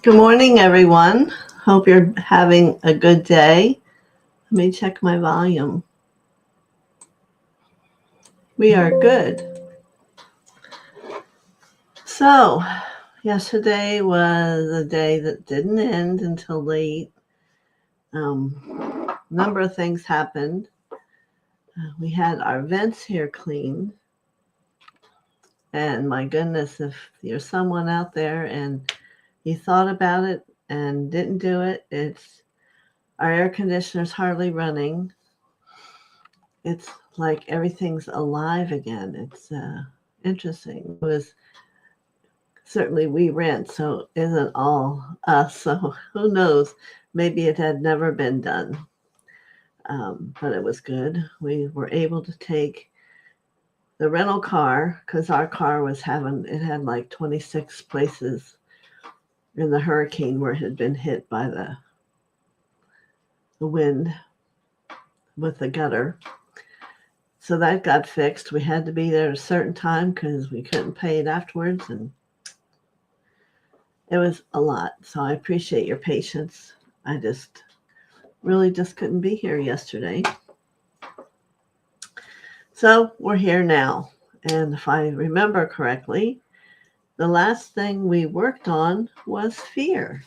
Good morning, everyone. Hope you're having a good day. Let me check my volume. We are good. So, yesterday was a day that didn't end until late. A number of things happened. We had our vents here cleaned. And my goodness, if you're someone out there and you thought about it and didn't do it, our air conditioner's hardly running. It's like everything's alive again. It's interesting. It was certainly we rent, so it isn't all us. So who knows? Maybe it had never been done, but it was good. We were able to take the rental car because our car had like 26 places in the hurricane where it had been hit by the wind with the gutter. So that got fixed. We had to be there at a certain time because we couldn't pay it afterwards. And it was a lot. So I appreciate your patience. I really couldn't be here yesterday. So we're here now. And if I remember correctly, the last thing we worked on was fear.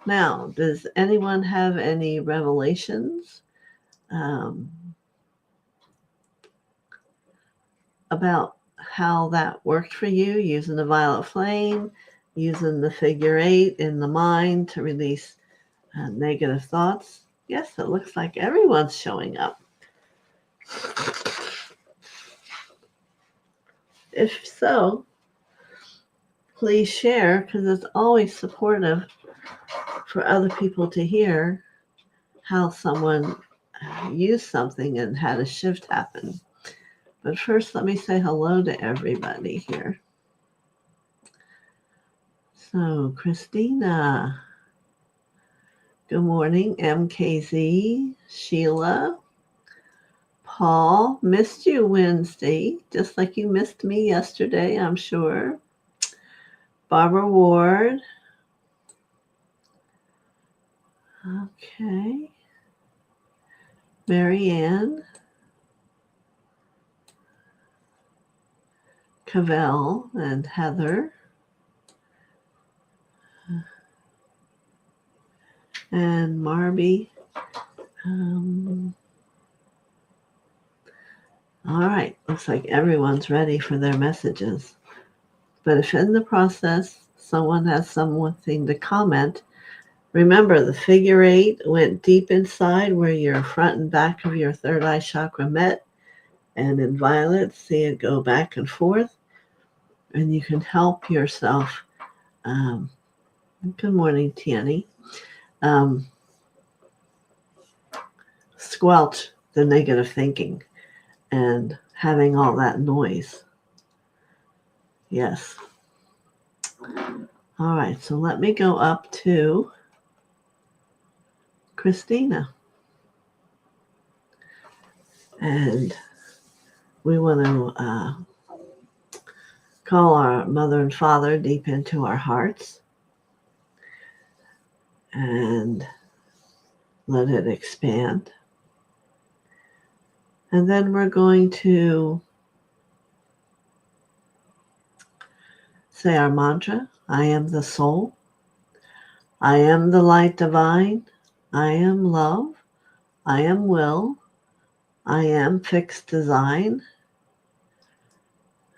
Now, does anyone have any revelations about how that worked for you, using the violet flame, using the figure 8 in the mind to release negative thoughts? Yes, it looks like everyone's showing up. If so, please share, because it's always supportive for other people to hear how someone used something and had a shift happen. But first, let me say hello to everybody here. So, Christina, good morning. MKZ, Sheila, Paul, missed you Wednesday, just like you missed me yesterday, I'm sure. Barbara Ward. Okay. Marianne. Cavell and Heather. And Marby. All right, looks like everyone's ready for their messages. But if in the process someone has something to comment, remember the figure 8 went deep inside where your front and back of your third eye chakra met. And in violet, see it go back and forth. And you can help yourself. Good morning, Tiani. Squelch the negative thinking and having all that noise. Yes. All right, so let me go up to Christina. And we want to call our mother and father deep into our hearts and let it expand. And then we're going to say our mantra. I am the soul. I am the light divine. I am love. I am will. I am fixed design.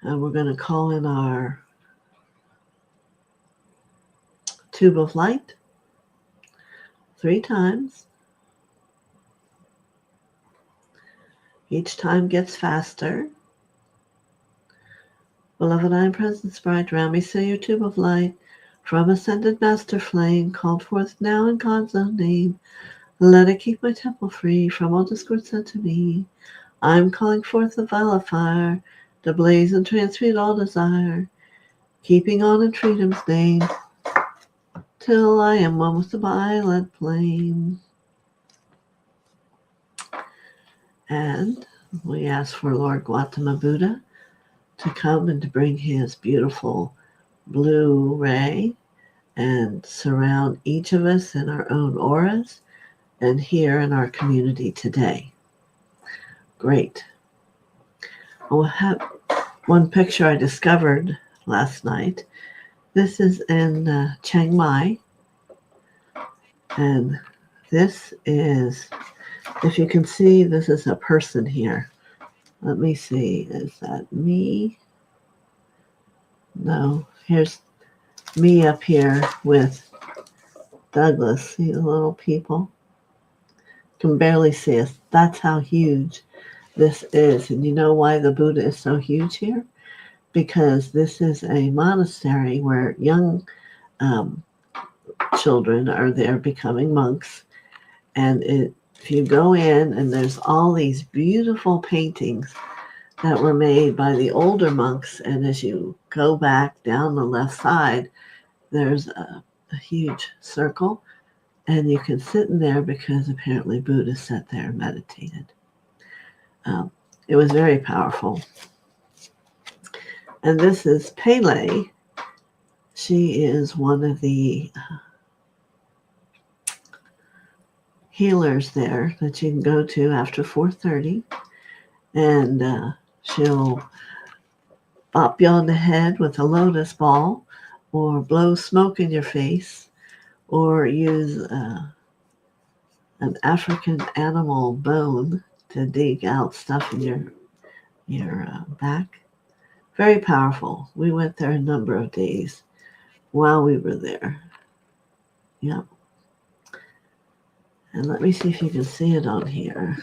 And we're going to call in our tube of light 3 times. Each time gets faster. Beloved, I am presence bright around me. Say your tube of light from ascended master flame, called forth now in God's own name. Let it keep my temple free from all discord sent to me. I'm calling forth the violet fire to blaze and transmute all desire, keeping on in freedom's name, till I am one with the violet flame. And we ask for Lord Gautama Buddha to come and to bring his beautiful blue ray and surround each of us in our own auras and here in our community today. Great. I'll have one picture I discovered last night. This is in Chiang Mai, and this is, if you can see, this is a person here. Let me see, is that me? No, here's me up here with Douglas. See the little people? Can barely see us. That's how huge this is. And you know why the Buddha is so huge here? Because this is a monastery where young children are there becoming monks. And if you go in, and there's all these beautiful paintings that were made by the older monks. And as you go back down the left side, there's a huge circle. And you can sit in there because apparently Buddha sat there and meditated. It was very powerful. And this is Pele. She is one of the healers there that you can go to after 4:30. And she'll bop you on the head with a lotus ball, or blow smoke in your face, or use an African animal bone to dig out stuff in your back. Very powerful. We went there a number of days while we were there. Yeah. And let me see if you can see it on here.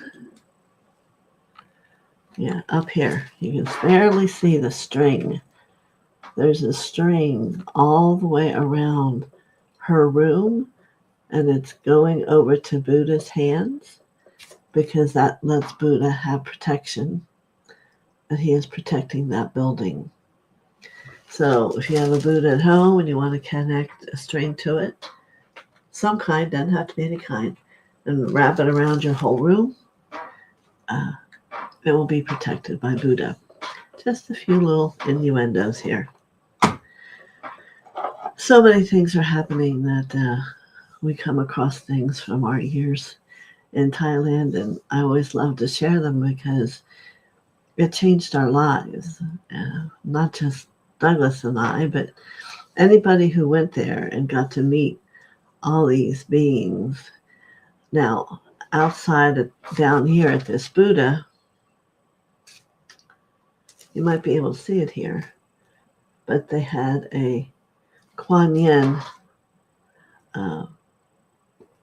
Yeah, up here. You can barely see the string. There's a string all the way around her room, and it's going over to Buddha's hands because that lets Buddha have protection, and he is protecting that building. So if you have a Buddha at home and you want to connect a string to it, some kind, doesn't have to be any kind, and wrap it around your whole room, it will be protected by Buddha. Just a few little innuendos here. So many things are happening that we come across things from our years in Thailand, and I always love to share them because it changed our lives. Not just Douglas and I, but anybody who went there and got to meet all these beings. Now, down here at this Buddha, you might be able to see it here, but they had a Kuan Yin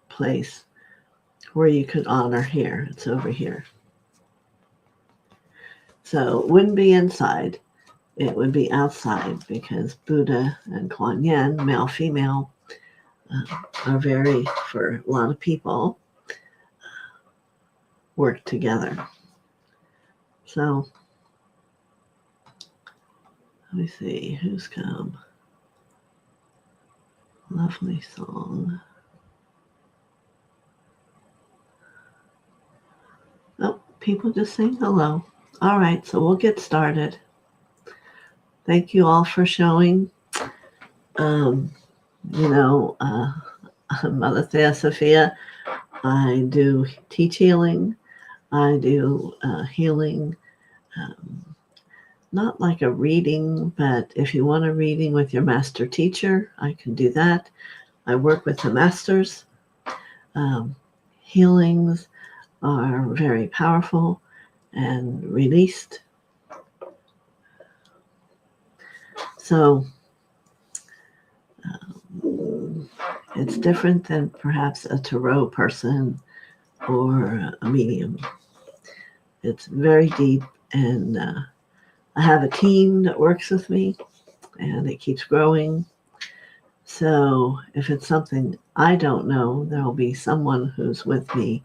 place where you could honor here. It's over here. So it wouldn't be inside. It would be outside because Buddha and Kuan Yin, male, female, are very, for a lot of people, work together. So let me see who's come. Lovely song. Oh, people just saying hello. All right, so we'll get started. Thank you all for showing. Mother TheoSophia, I do teach healing. I do healing, not like a reading, but if you want a reading with your master teacher, I can do that. I work with the masters. Healings are very powerful and released. So it's different than perhaps a tarot person or a medium. It's very deep, and I have a team that works with me, and it keeps growing. So if it's something I don't know, there will be someone who's with me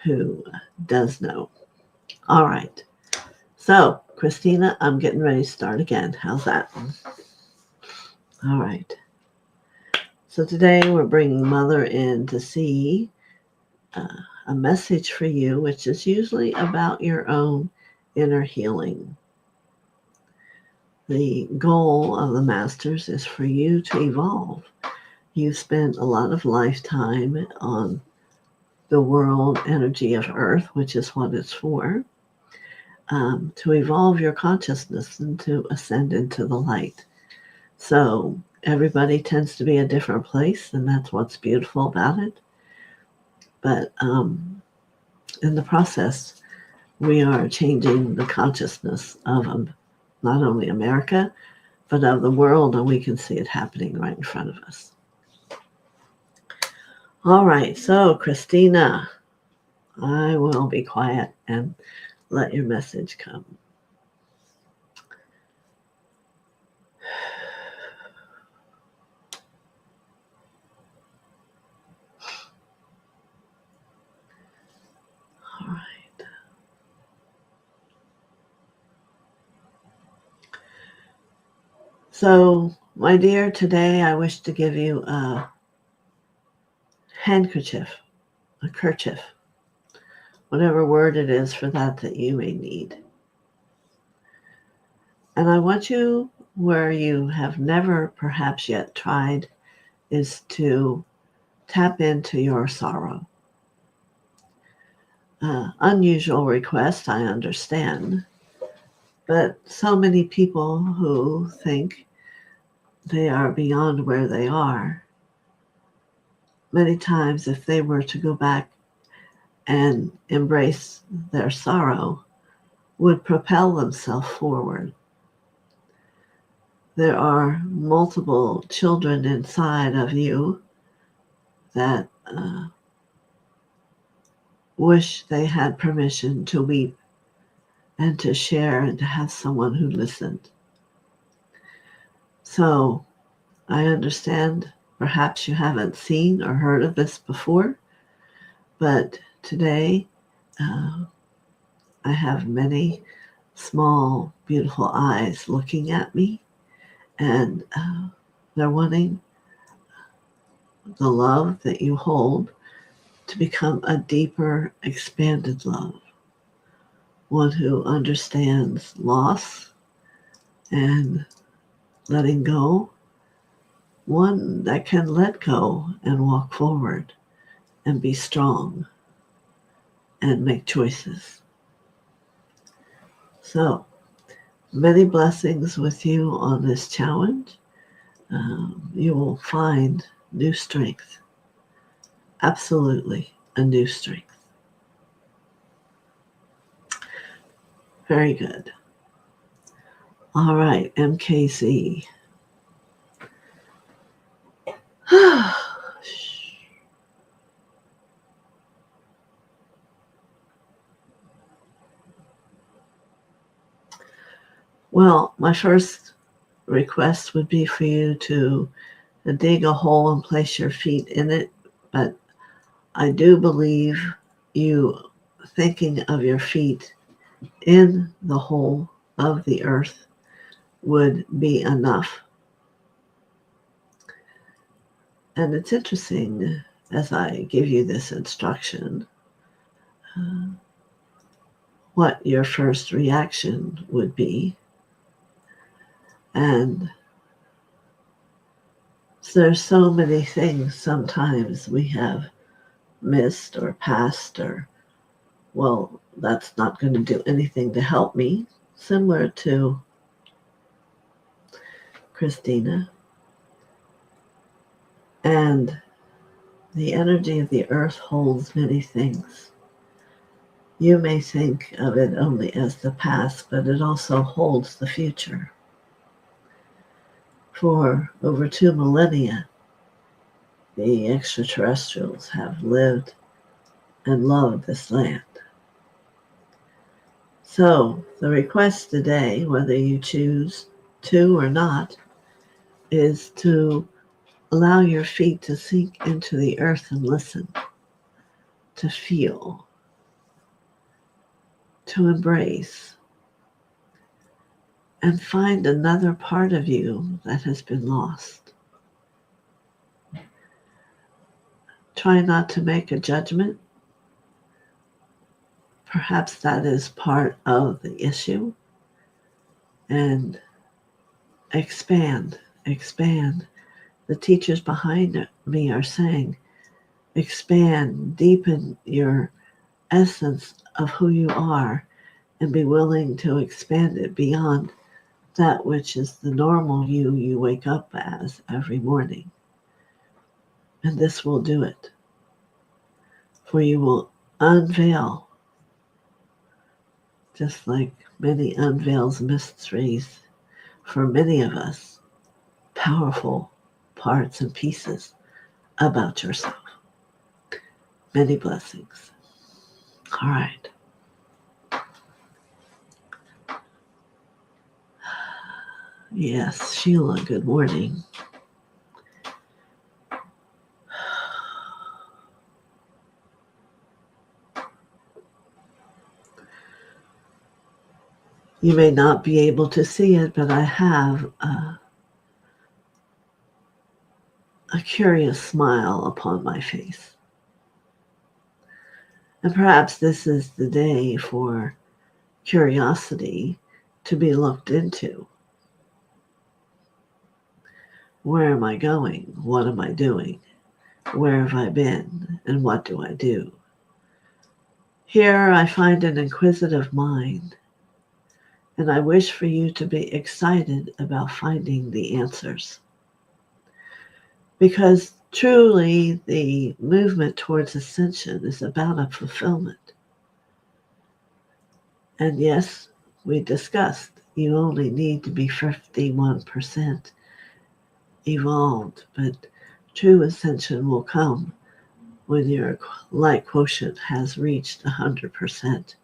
who does know. All right. So, Christina, I'm getting ready to start again. How's that? All right. So today we're bringing Mother in to see a message for you, which is usually about your own inner healing. The goal of the masters is for you to evolve, You spent a lot of lifetime on the world energy of Earth, which is what it's for, to evolve your consciousness and to ascend into the light. So everybody tends to be a different place, and that's what's beautiful about it. But in the process, we are changing the consciousness of not only America, but of the world, and we can see it happening right in front of us. All right, so Christina, I will be quiet and let your message come. All right. So, my dear, today I wish to give you a handkerchief, a kerchief, whatever word it is for that you may need. And I want you, where you have never perhaps yet tried, is to tap into your sorrow. Unusual request, I understand, but so many people who think they are beyond where they are, many times if they were to go back and embrace their sorrow, would propel themselves forward. There are multiple children inside of you that wish they had permission to weep and to share and to have someone who listened. So I understand perhaps you haven't seen or heard of this before, but today I have many small, beautiful eyes looking at me, and they're wanting the love that you hold to become a deeper, expanded love. One who understands loss and letting go. One that can let go and walk forward and be strong and make choices. So, many blessings with you on this challenge. You will find new strength. Absolutely a new strength. Very good. All right, MKZ. Well, my first request would be for you to dig a hole and place your feet in it, but I do believe you thinking of your feet in the hole of the earth would be enough. And it's interesting as I give you this instruction, what your first reaction would be. And there's so many things sometimes we have missed or passed or, well, that's not going to do anything to help me, similar to Christina. And the energy of the earth holds many things. You may think of it only as the past, but it also holds the future. For over 2 millennia, the extraterrestrials have lived and loved this land. So the request today, whether you choose to or not, is to allow your feet to sink into the earth and listen, to feel, to embrace, and find another part of you that has been lost. Try not to make a judgment. Perhaps that is part of the issue. And expand The teachers behind me are saying, expand, deepen your essence of who you are, and be willing to expand it beyond that which is the normal you wake up as every morning. And this will do it. For you will unveil, just like many unveils mysteries for many of us, powerful parts and pieces about yourself. Many blessings. All right. Yes, Sheila, good morning. You may not be able to see it, but I have a curious smile upon my face. And perhaps this is the day for curiosity to be looked into. Where am I going? What am I doing? Where have I been? And what do I do? Here I find an inquisitive mind, and I wish for you to be excited about finding the answers. Because truly, the movement towards ascension is about a fulfillment. And yes, we discussed you only need to be 51% evolved, but true ascension will come when your light quotient has reached 100%,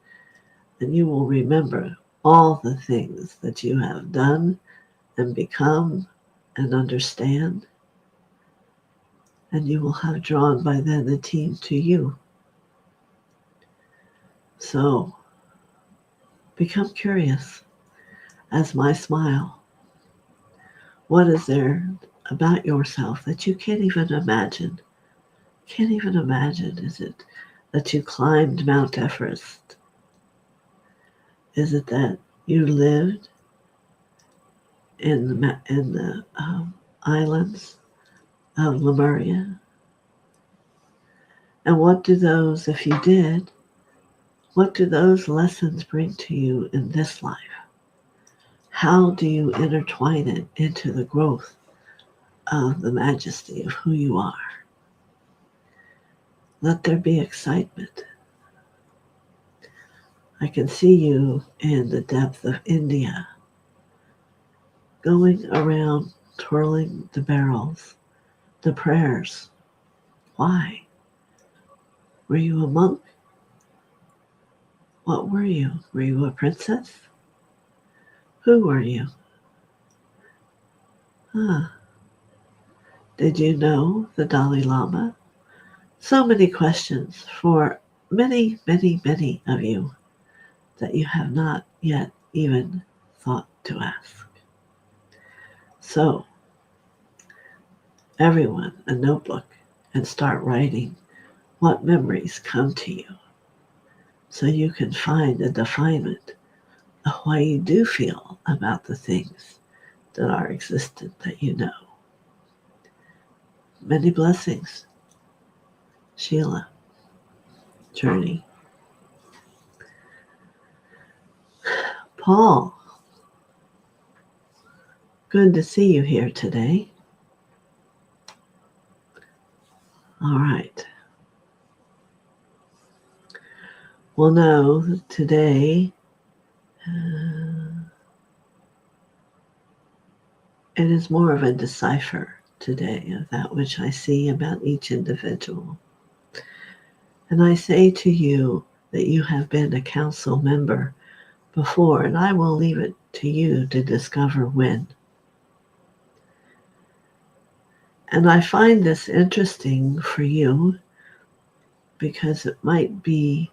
and you will remember all the things that you have done and become and understand, and you will have drawn by then the team to you. So become curious as my smile. What is there about yourself that you can't even imagine? Can't even imagine. Is it that you climbed Mount Everest? Is it that you lived in the islands of Lemuria? And what do those, if you did, what do those lessons bring to you in this life? How do you intertwine it into the growth of the majesty of who you are? Let there be excitement. I can see you in the depth of India, going around twirling the barrels, the prayers. Why? Were you a monk? What were you? Were you a princess? Who were you? Did you know the Dalai Lama? So many questions for many, many, many of you that you have not yet even thought to ask. So, everyone, a notebook, and start writing what memories come to you so you can find a definement of why you do feel about the things that are existent that you know. Many blessings. Sheila. Journey. Paul. Good to see you here today. All right. Well, no, today it is more of a decipher today of that which I see about each individual. And I say to you that you have been a council member before, and I will leave it to you to discover when. And I find this interesting for you because it might be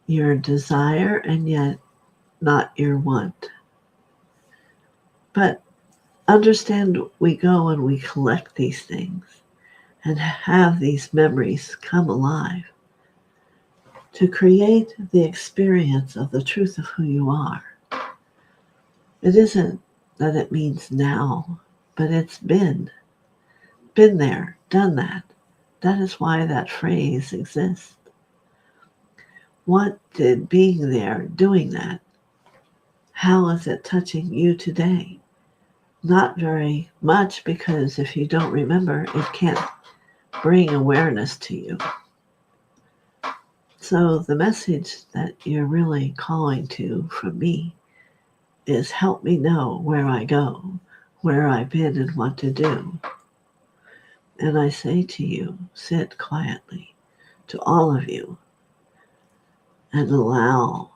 your desire and yet not your want. But understand, we go and we collect these things and have these memories come alive to create the experience of the truth of who you are. It isn't that it means now, but it's been. been there, done that. That is why that phrase exists. What did being there, doing that, how is it touching you today? Not very much, because if you don't remember, it can't bring awareness to you. So the message that you're really calling to from me is help me know where I go, where I've been, and what to do. And I say to you, sit quietly, to all of you, and allow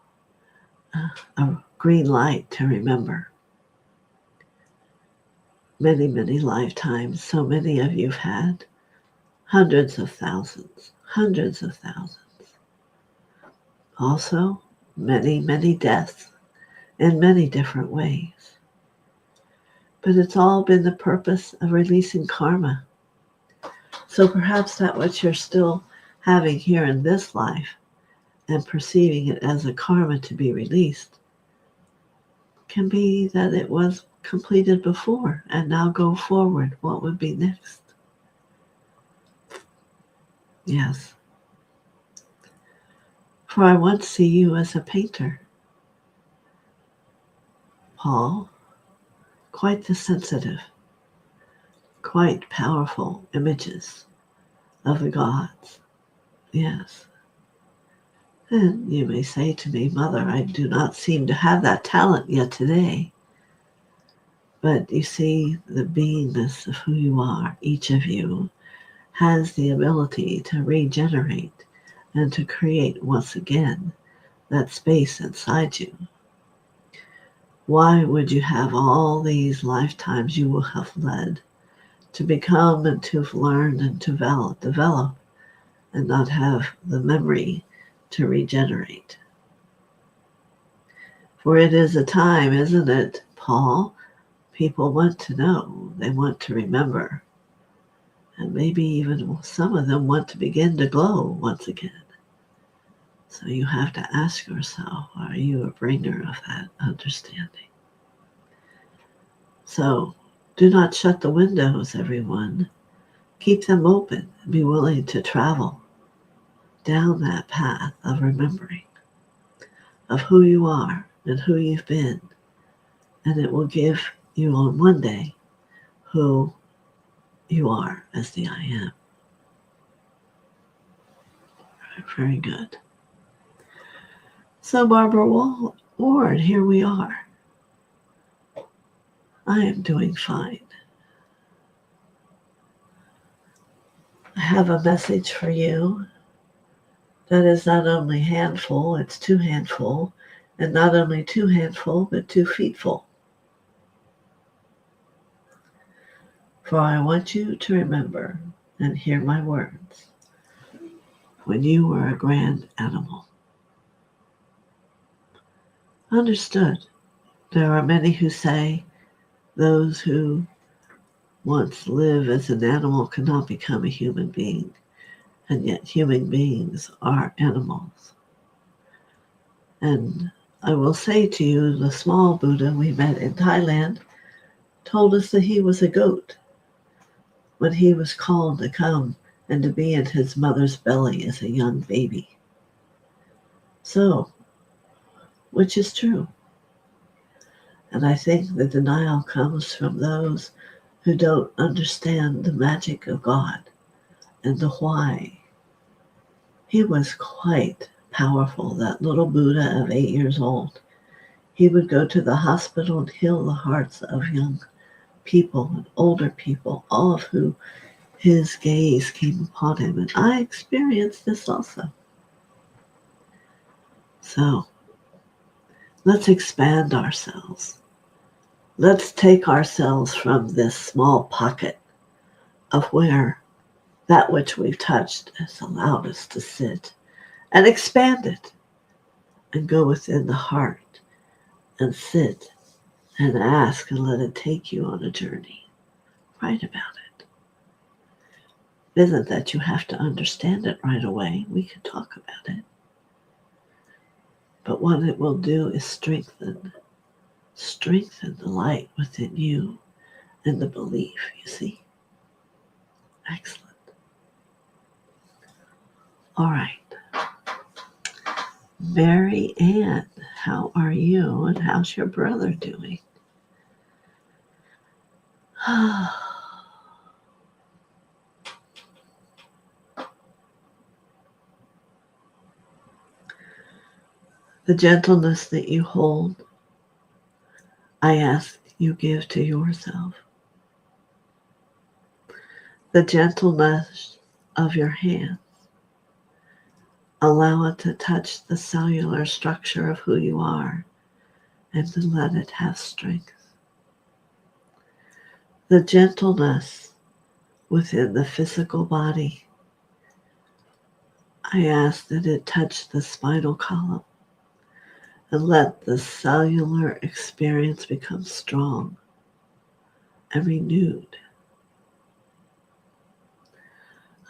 a green light to remember. Many, many lifetimes, so many of you've had, hundreds of thousands. Also, many, many deaths in many different ways. But it's all been the purpose of releasing karma. So perhaps that which you're still having here in this life and perceiving it as a karma to be released can be that it was completed before, and now go forward. What would be next? Yes. For I once see you as a painter, Paul, quite the sensitive, quite powerful images of the gods. Yes. And you may say to me, Mother, I do not seem to have that talent yet today. But you see, the beingness of who you are, each of you, has the ability to regenerate and to create once again that space inside you. Why would you have all these lifetimes you will have led to become and to learn and to develop and not have the memory to regenerate? For it is a time, isn't it, Paul? People want to know, they want to remember, and maybe even some of them want to begin to glow once again. So you have to ask yourself, are you a bringer of that understanding? So do not shut the windows, everyone. Keep them open and be willing to travel down that path of remembering of who you are and who you've been. And it will give you on one day who you are as the I am. Very good. So Barbara Ward, here we are. I am doing fine. I have a message for you that is not only handful, it's 2 handful, and not only 2 handful, but 2 feetful. For I want you to remember and hear my words when you were a grand animal. Understood. There are many who say those who once live as an animal cannot become a human being, and yet human beings are animals. And I will say to you, the small Buddha we met in Thailand told us that he was a goat when he was called to come and to be in his mother's belly as a young baby. So, which is true? And I think the denial comes from those who don't understand the magic of God and the why. He was quite powerful, that little Buddha of 8 years old. He would go to the hospital and heal the hearts of young people and older people, all of who his gaze came upon him. And I experienced this also. So let's expand ourselves. Let's take ourselves from this small pocket of where that which we've touched has allowed us to sit and expand it and go within the heart and sit and ask and let it take you on a journey. Write about it. It isn't that you have to understand it right away. We can talk about it. But what it will do is strengthen the light within you and the belief, you see. Excellent. All right. Mary Ann, how are you and how's your brother doing? The gentleness that you hold, I ask you give to yourself. The gentleness of your hand, allow it to touch the cellular structure of who you are and to let it have strength. The gentleness within the physical body, I ask that it touch the spinal column and let the cellular experience become strong and renewed.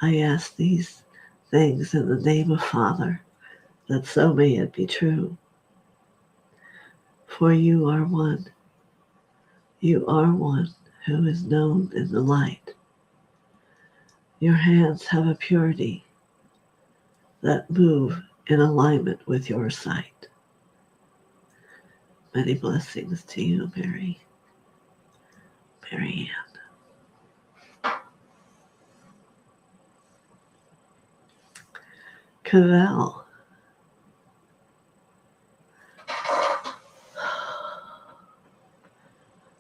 I ask these things in the name of Father, that so may it be true. For you are one. You are one who is known in the light. Your hands have a purity that move in alignment with your sight. Many blessings to you, Mary Ann. Cavell.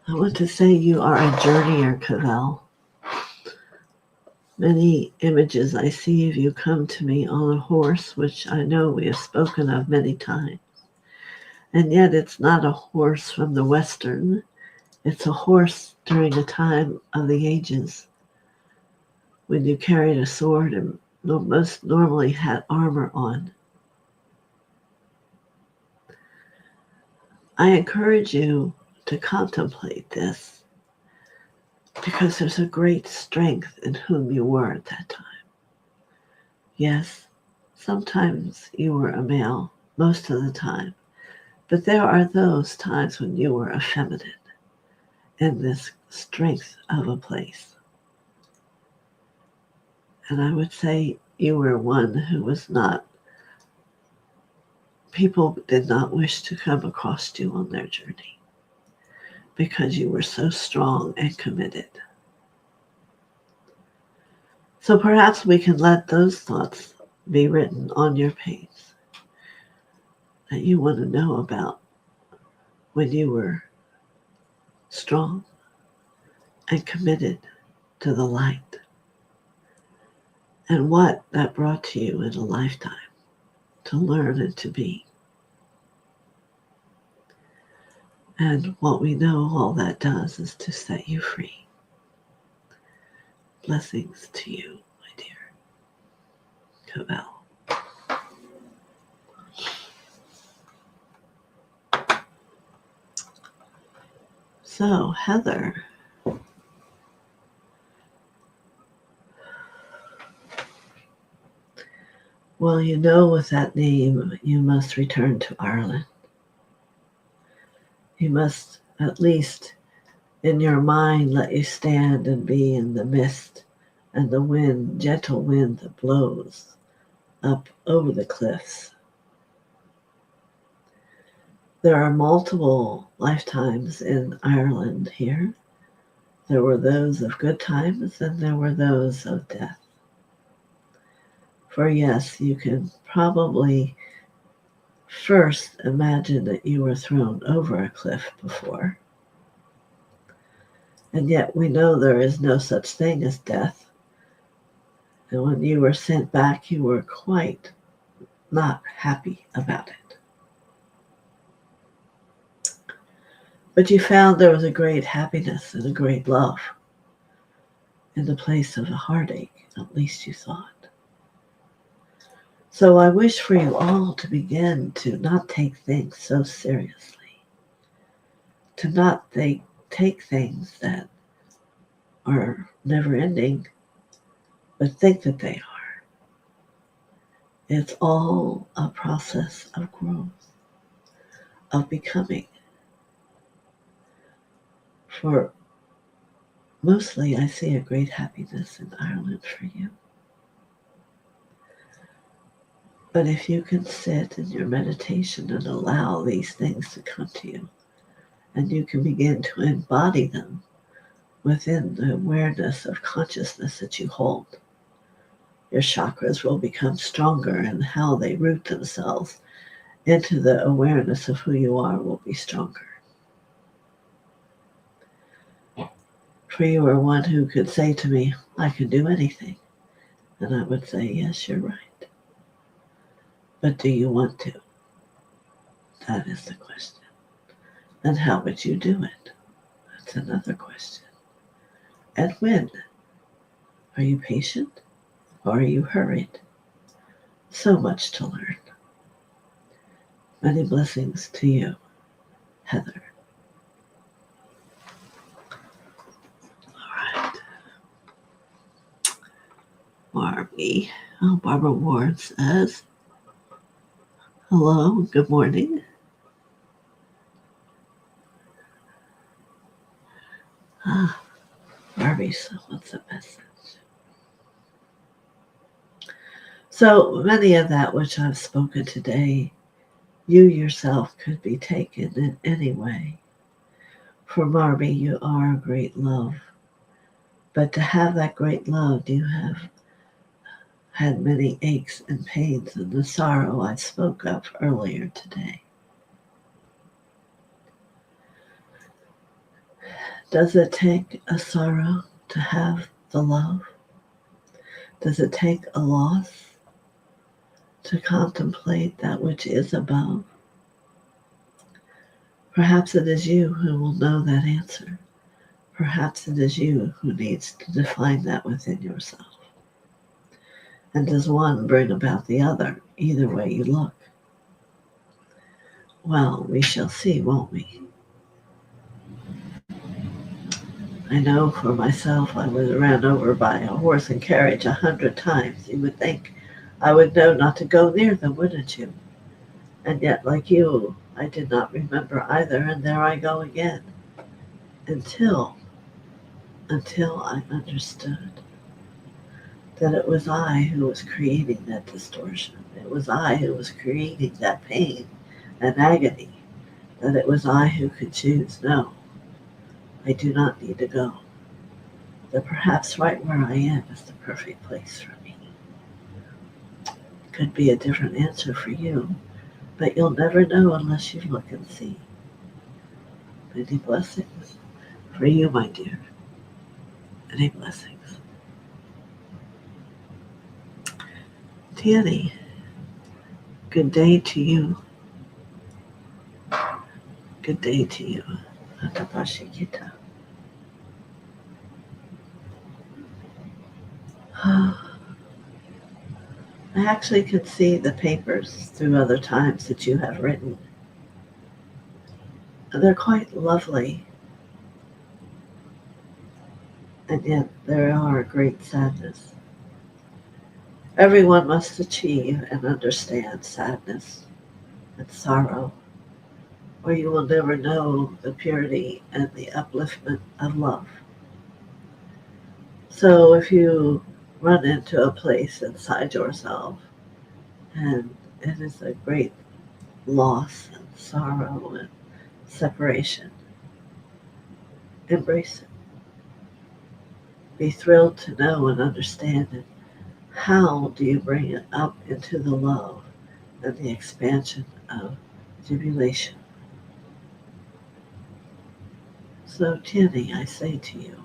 I want to say you are a journeyer, Cavell. Many images I see of you come to me on a horse, which I know we have spoken of many times. And yet it's not a horse from the Western. It's a horse during a time of the ages when you carried a sword and most normally had armor on. I encourage you to contemplate this because there's a great strength in whom you were at that time. Yes, sometimes you were a male, most of the time, but there are those times when you were effeminate in this strength of a place. And I would say you were one who was not, people did not wish to come across you on their journey because you were so strong and committed. So perhaps we can let those thoughts be written on your page that you want to know about when you were strong and committed to the light and what that brought to you in a lifetime to learn and to be. And what we know all that does is to set you free. Blessings to you, my dear Cavell. So, Heather, well, you know with that name, you must return to Ireland. You must, at least in your mind, let you stand and be in the mist and the wind, gentle wind that blows up over the cliffs. There are multiple lifetimes in Ireland here. There were those of good times and there were those of death. For yes, you can probably first imagine that you were thrown over a cliff before. And yet we know there is no such thing as death. And when you were sent back, you were quite not happy about it. But you found there was a great happiness and a great love in the place of a heartache, at least you thought. So I wish for you all to begin to not take things so seriously, to not take things that are never ending, but think that they are. It's all a process of growth, of becoming. For Mostly, I see a great happiness in Ireland for you. But if you can sit in your meditation and allow these things to come to you, and you can begin to embody them within the awareness of consciousness that you hold, your chakras will become stronger, and how they root themselves into the awareness of who you are will be stronger. For you are one who could say to me, I can do anything. And I would say, yes, you're right. But do you want to? That is the question. And how would you do it? That's another question. And when? Are you patient or are you hurried? So much to learn. Many blessings to you, Heather. All right. Barbie. Oh, Barbara Ward says, hello, good morning. Barbie, so what's the message? So many of that which I've spoken today, you yourself could be taken in any way. For Barbie, you are a great love. But to have that great love, you have had many aches and pains and the sorrow I spoke of earlier today. Does it take a sorrow to have the love? Does it take a loss to contemplate that which is above? Perhaps it is you who will know that answer. Perhaps it is you who needs to define that within yourself. And does one bring about the other, either way you look? Well, we shall see, won't we? I know for myself I was ran over by a horse and carriage 100 times. You would think I would know not to go near them, wouldn't you? And yet, like you, I did not remember either, and there I go again. Until I understood that it was I who was creating that distortion. It was I who was creating that pain and agony. That it was I who could choose. No, I do not need to go. That perhaps right where I am is the perfect place for me. Could be a different answer for you, but you'll never know unless you look and see. Many blessings for you, my dear. Many blessings. Tanny, good day to you. Good day to you. Atapashikita. I actually could see the papers through other times that you have written. They're quite lovely, and yet there are a great sadness. Everyone must achieve and understand sadness and sorrow, or you will never know the purity and the upliftment of love. So if you run into a place inside yourself and it is a great loss and sorrow and separation, embrace it. Be thrilled to know and understand it. How do you bring it up into the love and the expansion of jubilation? So, Jenny, I say to you,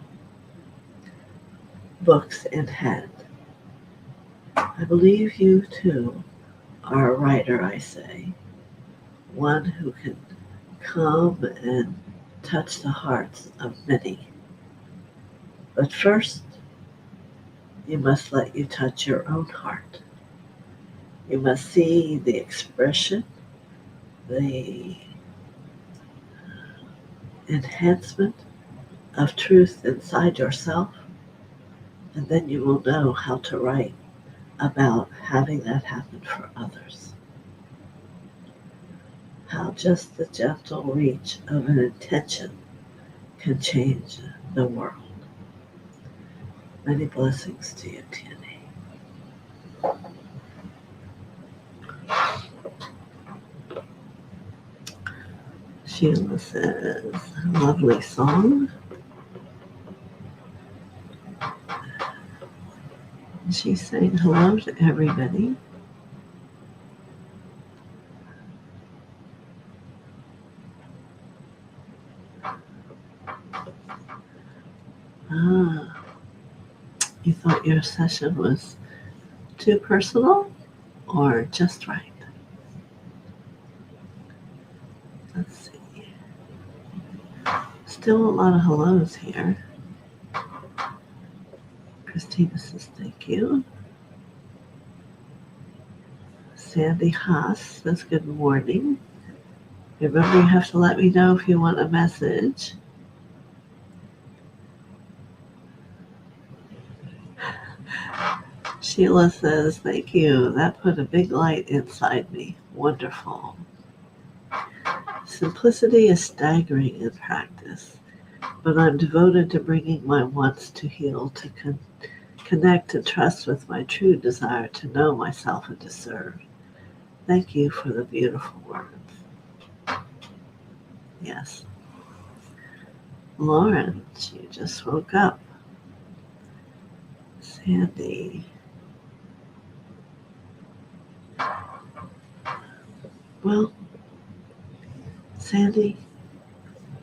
books in hand. I believe you too are a writer, I say, one who can come and touch the hearts of many. But first, you must let you touch your own heart. You must see the expression, the enhancement of truth inside yourself, and then you will know how to write about having that happen for others. How just the gentle reach of an intention can change the world. Many blessings to you, Tierney. Sheila says, lovely song. She's saying hello to everybody. Ah, you thought your session was too personal or just right? Let's see. Still a lot of hellos here. Christina says thank you. Sandy Haas says good morning. Remember, you have to let me know if you want a message. Sheila says, thank you. That put a big light inside me. Wonderful. Simplicity is staggering in practice, but I'm devoted to bringing my wants to heal, to connect and trust with my true desire to know myself and to serve. Thank you for the beautiful words. Yes. Lauren, she just woke up. Sandy. Well, Sandy,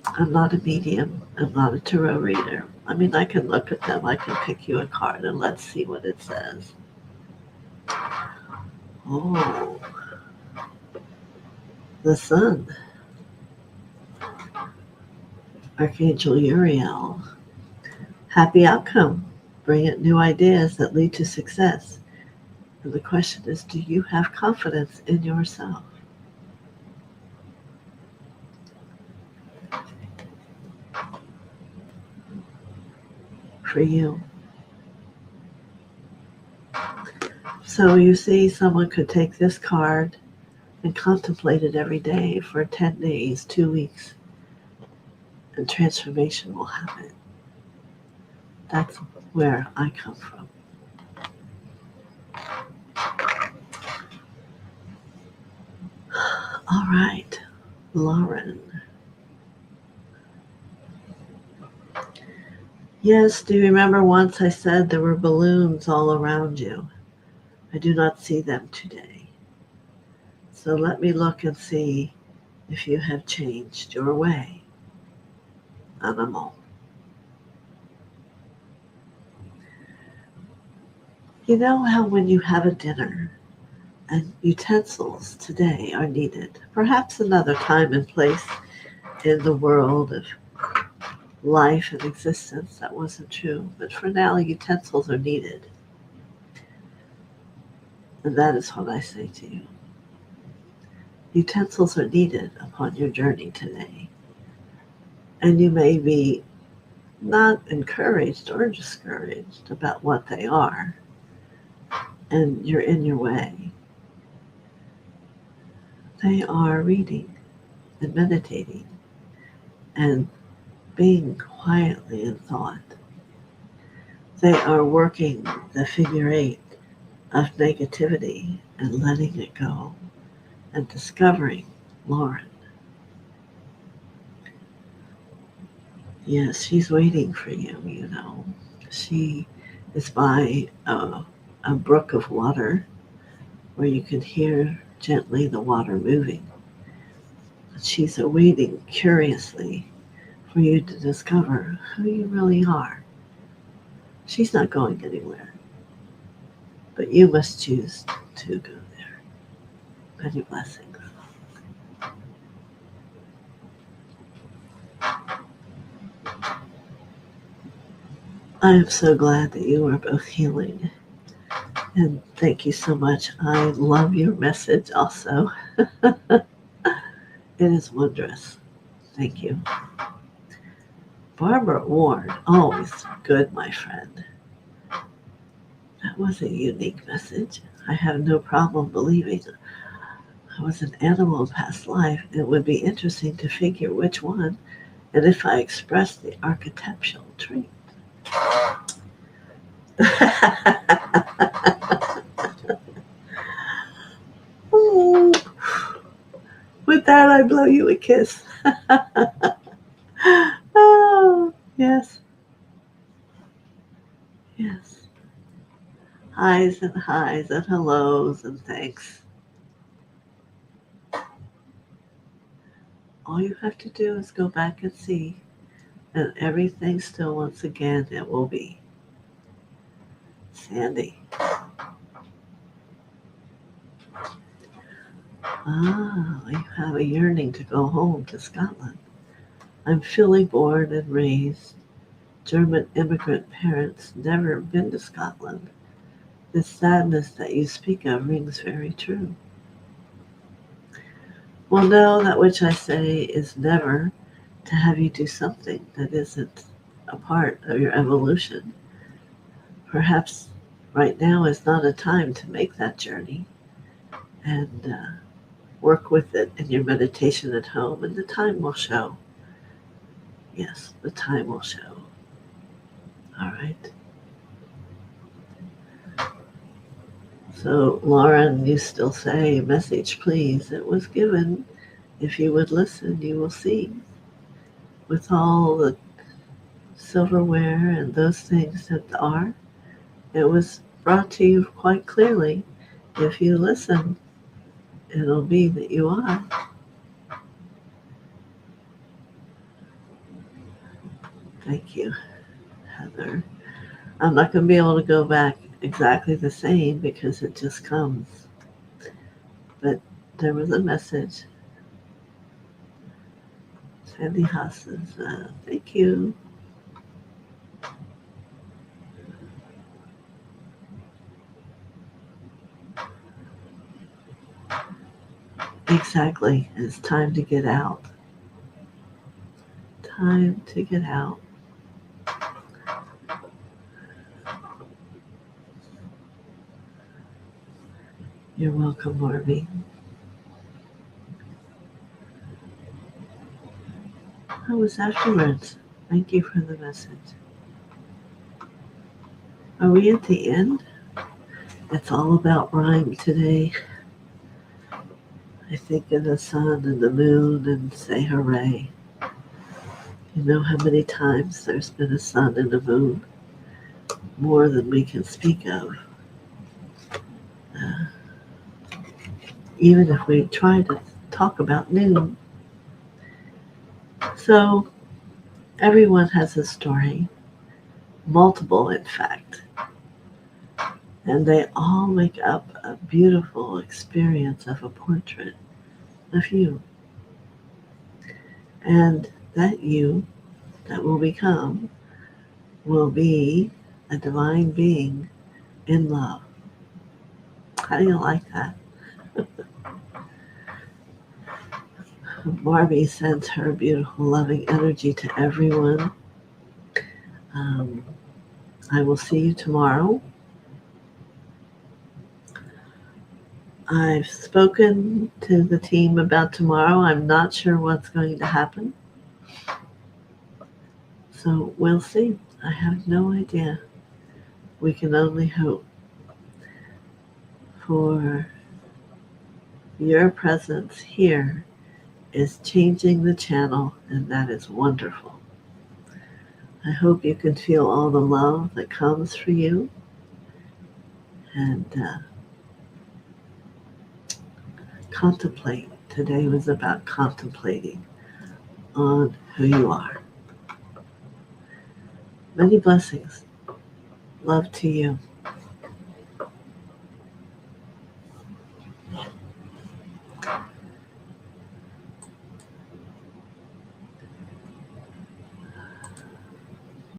I'm not a medium. I'm not a tarot reader. I mean, I can look at them. I can pick you a card and let's see what it says. Oh, the sun. Archangel Uriel. Happy outcome. Bring it new ideas that lead to success. And the question is, do you have confidence in yourself? For you. So you see, someone could take this card and contemplate it every day for 10 days, 2 weeks, and transformation will happen. That's where I come from. All right, Lauren. Yes, do you remember once I said there were balloons all around you? I do not see them today. So let me look and see if you have changed your way. Animal. You know how when you have a dinner and utensils today are needed, perhaps another time and place in the world of life and existence that wasn't true, but for now utensils are needed. And that is what I say to you. Utensils are needed upon your journey today. And you may be not encouraged or discouraged about what they are, and you're in your way. They are reading and meditating and being quietly in thought. They are working the figure eight of negativity and letting it go and discovering Lauren. Yes, she's waiting for you, you know. She is by a brook of water where you can hear gently the water moving. She's awaiting curiously for you to discover who you really are. She's not going anywhere, but you must choose to go there. Many blessings. I am so glad that you are both healing. And thank you so much. I love your message also. It is wondrous. Thank you. Barbara Ward, always good, my friend. That was a unique message. I have no problem believing I was an animal in past life. It would be interesting to figure which one and if I expressed the archetypal trait. With that, I blow you a kiss. Oh, yes, yes. Highs and hellos and thanks. All you have to do is go back and see, and everything still, once again, it will be. Sandy. Ah, you have a yearning to go home to Scotland. I'm Philly born and raised. German immigrant parents, never been to Scotland. The sadness that you speak of rings very true. Well, no, that which I say is never to have you do something that isn't a part of your evolution. Perhaps right now is not a time to make that journey, and work with it in your meditation at home, and the time will show. Yes, the time will show. All right. So, Lauren, you still say, message please. It was given. If you would listen, you will see. With all the silverware and those things that are, it was brought to you quite clearly. If you listen, it'll be that you are. Thank you, Heather. I'm not going to be able to go back exactly the same because it just comes. But there was a message. Sandy Haas says, thank you. Exactly. It's time to get out. Time to get out. You're welcome, Marby. How was afterwards? Thank you for the message. Are we at the end? It's all about rhyme today. I think of the sun and the moon and say hooray. You know how many times there's been a sun and a moon? More than we can speak of. Uh, even if we try to talk about noon. So everyone has a story, multiple in fact, and they all make up a beautiful experience of a portrait of you. And that you that will become will be a divine being in love. How do you like that? Barbie sends her beautiful, loving energy to everyone. Um, I will see you tomorrow. I've spoken to the team about tomorrow. I'm not sure what's going to happen. So we'll see. I have no idea. We can only hope for your presence here is changing the channel, and that is wonderful. I hope you can feel all the love that comes for you, and contemplate. Today was about contemplating on who you are. Many blessings. Love to you.